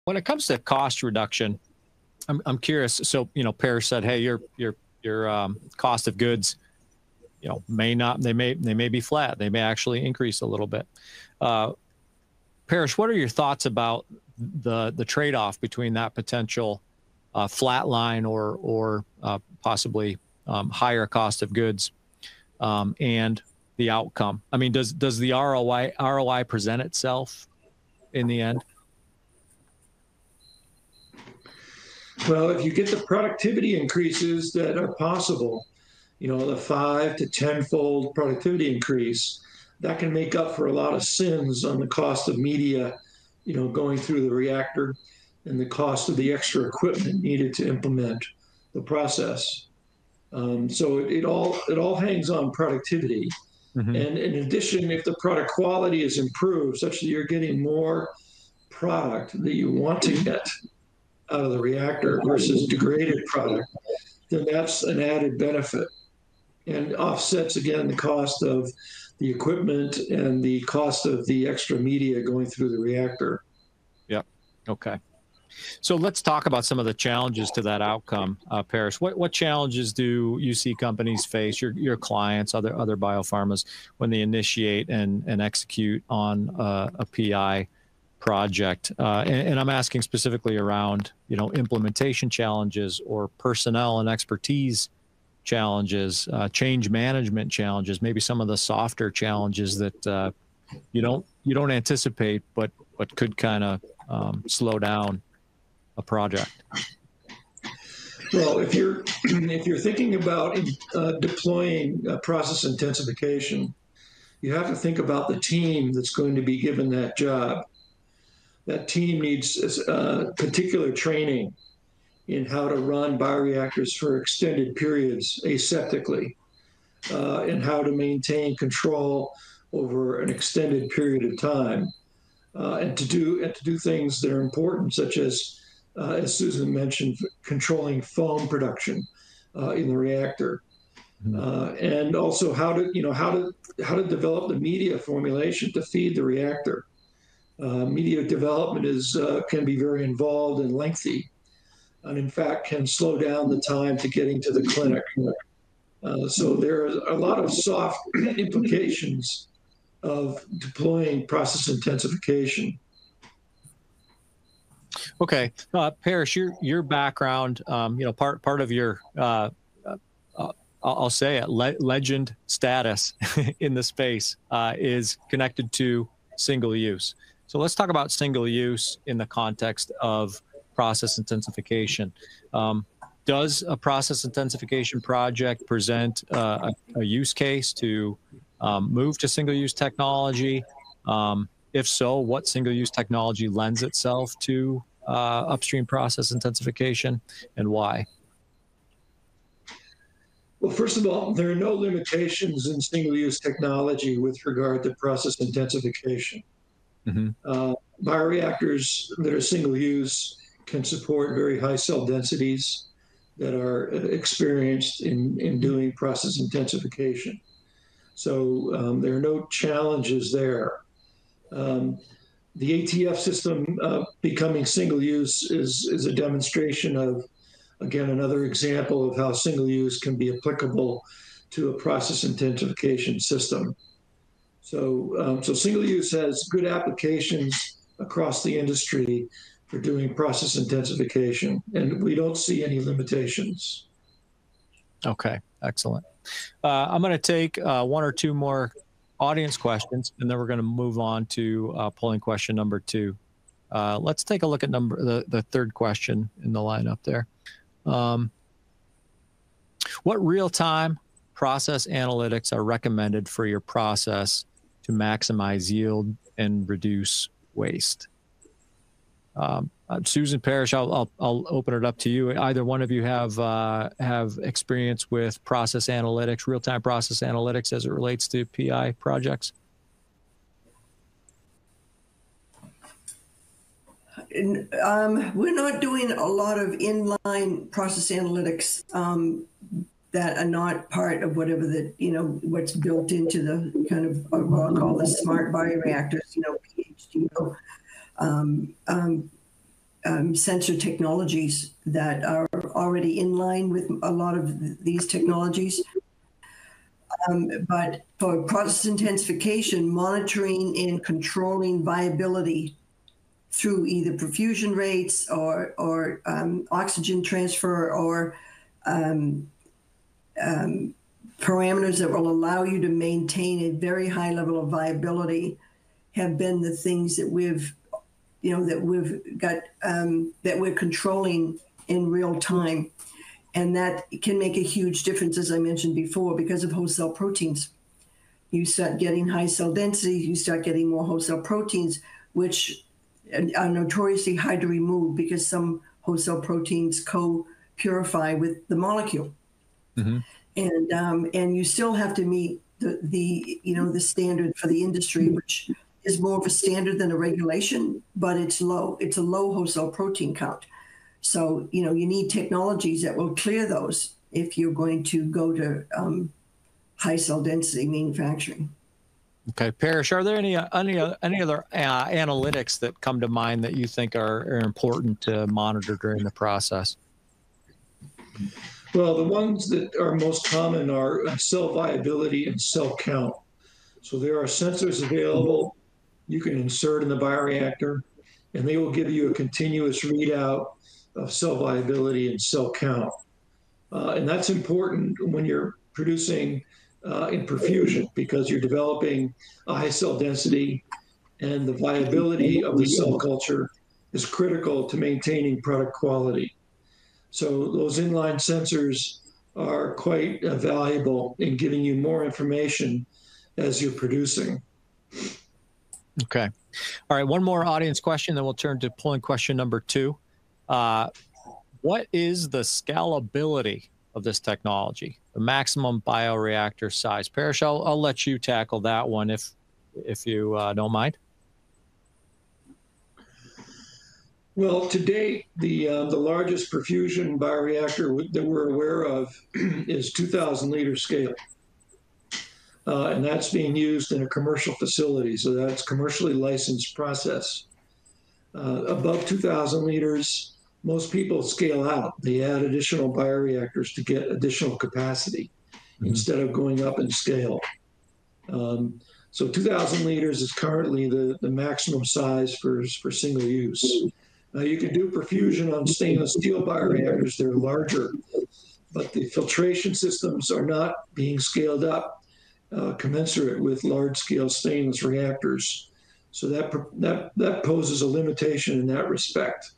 when it comes to cost reduction, I'm curious. So, Parrish said, hey, your cost of goods, may not, they may be flat. They may actually increase a little bit. Parrish, what are your thoughts about the trade-off between that potential flat line or possibly higher cost of goods and the outcome? I mean, does the ROI present itself in the end? Well, if you get the productivity increases that are possible, the 5 to 10-fold productivity increase, that can make up for a lot of sins on the cost of media, going through the reactor and the cost of the extra equipment needed to implement the process. So it all hangs on productivity. Mm-hmm. And in addition, if the product quality is improved such that you're getting more product that you want to get out of the reactor versus degraded product, then that's an added benefit and offsets, again, the cost of the equipment and the cost of the extra media going through the reactor. Yep. Okay. So let's talk about some of the challenges to that outcome, Parrish. What challenges do you see companies face, your clients, other biopharmas, when they initiate and execute on a PI project? And I'm asking specifically around, implementation challenges or personnel and expertise challenges, change management challenges, maybe some of the softer challenges that you don't anticipate, but could kind of slow down a project. Well, if you're thinking about deploying process intensification, you have to think about the team that's going to be given that job. That team needs particular training in how to run bioreactors for extended periods aseptically, and how to maintain control over an extended period of time, and to do things that are important, such as Susan mentioned, controlling foam production in the reactor, and also how to develop the media formulation to feed the reactor. Media development can be very involved and lengthy, and in fact can slow down the time to getting to the clinic. So there are a lot of soft implications of deploying process intensification. Okay, Parrish, your background, part of your, I'll say it, legend status in the space is connected to single use. So let's talk about single use in the context of process intensification. Does a process intensification project present a use case to move to single-use technology? If so, what single-use technology lends itself to upstream process intensification, and why? Well, first of all, there are no limitations in single-use technology with regard to process intensification. Mm-hmm. Bioreactors that are single-use can support very high cell densities that are experienced in doing process intensification. So there are no challenges there. The ATF system becoming single-use is a demonstration of, again, another example of how single-use can be applicable to a process intensification system. So single-use has good applications across the industry for doing process intensification, and we don't see any limitations. Okay, excellent. I'm going to take one or two more audience questions, and then we're going to move on to polling question number 2. Let's take a look at the third question in the lineup there. What real-time process analytics are recommended for your process to maximize yield and reduce waste? Susan, Parrish, I'll open it up to you. Either one of you have experience with process analytics, real-time process analytics as it relates to PI projects? We're not doing a lot of inline process analytics that are not part of whatever what's built into the kind of what I'll call the smart bioreactors, PhDO. sensor technologies that are already in line with a lot of these technologies. But for process intensification, monitoring and controlling viability through either perfusion rates or oxygen transfer or parameters that will allow you to maintain a very high level of viability have been the things that we've got, that we're controlling in real time. And that can make a huge difference, as I mentioned before, because of host cell proteins. You start getting high cell density, you start getting more host cell proteins, which are notoriously hard to remove because some host cell proteins co-purify with the molecule. Mm-hmm. And you still have to meet the standard for the industry, which is more of a standard than a regulation, but it's low. It's a low host cell protein count. So, you need technologies that will clear those if you're going to go to high cell density manufacturing. Okay, Parrish, are there any other analytics that come to mind that you think are important to monitor during the process? Well, the ones that are most common are cell viability and cell count. So there are sensors available you can insert in the bioreactor, and they will give you a continuous readout of cell viability and cell count. And that's important when you're producing in perfusion, because you're developing a high cell density, and the viability of the cell culture is critical to maintaining product quality. So those inline sensors are quite valuable in giving you more information as you're producing. Okay. All right. One more audience question, then we'll turn to polling question number 2. What is the scalability of this technology, the maximum bioreactor size? Parrish, I'll let you tackle that one if you don't mind. Well, to date, the largest perfusion bioreactor that we're aware of is 2,000 liter scale. And that's being used in a commercial facility. So that's commercially licensed process. Above 2,000 liters, most people scale out. They add additional bioreactors to get additional capacity instead of going up in scale. So 2,000 liters is currently the maximum size for single use. Now you can do perfusion on stainless steel bioreactors. They're larger, but the filtration systems are not being scaled up commensurate with large-scale stainless reactors. So that poses a limitation in that respect.